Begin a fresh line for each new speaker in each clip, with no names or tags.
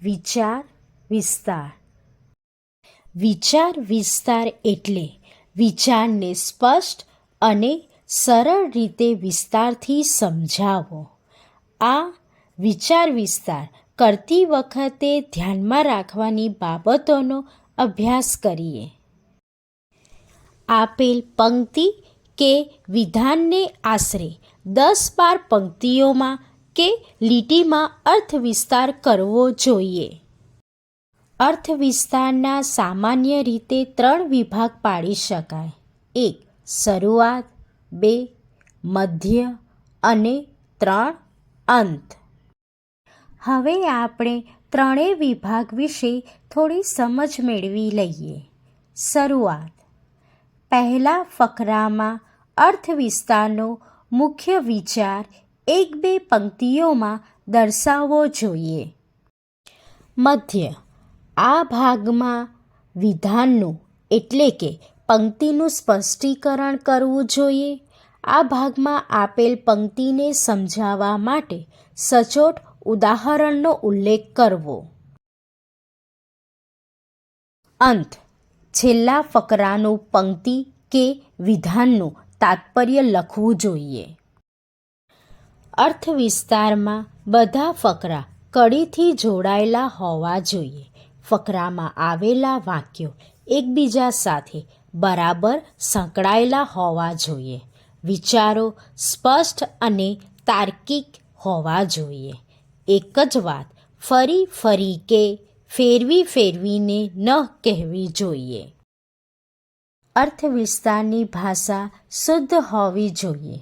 વિચાર વિસ્તાર. વિચાર વિસ્તાર એટલે વિચારને સ્પષ્ટ અને સરળ રીતે વિસ્તારથી સમજાવો. આ વિચાર વિસ્તાર કરતી વખતે ધ્યાનમાં રાખવાની બાબતોનો અભ્યાસ કરીએ. આપેલ પંક્તિ કે વિધાનને આશરે 10-12 પંક્તિઓમાં કે લીટીમાં અર્થ વિસ્તાર કરવો જોઈએ. અર્થ વિસ્તારના સામાન્ય રીતે 3 વિભાગ પાડી શકાય. 1. શરૂઆત, 2. મધ્ય અને 3. અંત. હવે આપણે ત્રણેય વિભાગ વિશે થોડી સમજ મેળવી લઈએ. શરૂઆત. પહેલા ફકરામાં અર્થ વિસ્તારનો મુખ્ય વિચાર 1-2 પંક્તિઓમાં દર્શાવવો જોઈએ. મધ્ય. આ ભાગમાં વિધાનનું એટલે કે પંક્તિનું સ્પષ્ટીકરણ કરવું જોઈએ. આ ભાગમાં આપેલ પંક્તિને સમજાવવા માટે સચોટ ઉદાહરણનો ઉલ્લેખ કરવો. અંત. છેલ્લા ફકરાનું પંક્તિ કે વિધાનનું તાત્પર્ય લખવું જોઈએ. અર્થ વિસ્તારમાં બધા ફકરા કડીથી જોડાયેલા હોવા જોઈએ. ફકરામાં આવેલા વાક્યો એકબીજા સાથે બરાબર સંકળાયેલા હોવા જોઈએ. વિચારો સ્પષ્ટ અને તાર્કિક હોવા જોઈએ. એક જ વાત ફરી ફરી કે ફેરવી ફેરવીને ન કહેવી જોઈએ. અર્થ વિસ્તારની ભાષા શુદ્ધ હોવી જોઈએ.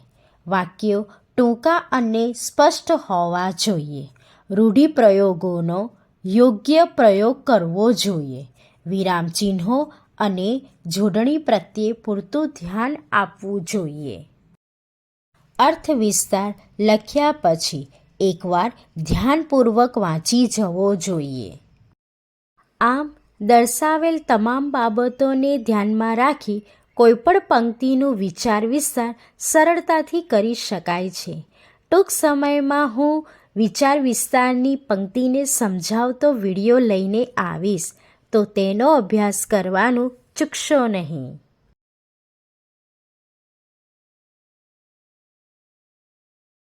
વાક્યો ટૂંકા અને સ્પષ્ટ હોવા જોઈએ. રૂઢિપ્રયોગોનો યોગ્ય પ્રયોગ કરવો જોઈએ. વિરામચિહ્નો અને જોડણી પ્રત્યે પૂરતું ધ્યાન આપવું જોઈએ. અર્થ વિસ્તાર લખ્યા પછી એકવાર ધ્યાનપૂર્વક વાંચી જવો જોઈએ. આમ દર્શાવેલ તમામ બાબતોને ધ્યાનમાં રાખી કોઈપણ પંક્તિનું વિચાર વિસ્તાર સરળતાથી કરી શકાય છે. ટૂંક સમયમાં હું વિચાર વિસ્તારની પંક્તિને સમજાવતો વિડીયો લઈને આવીશ, તો તેનો અભ્યાસ કરવાનું ચૂકશો નહીં.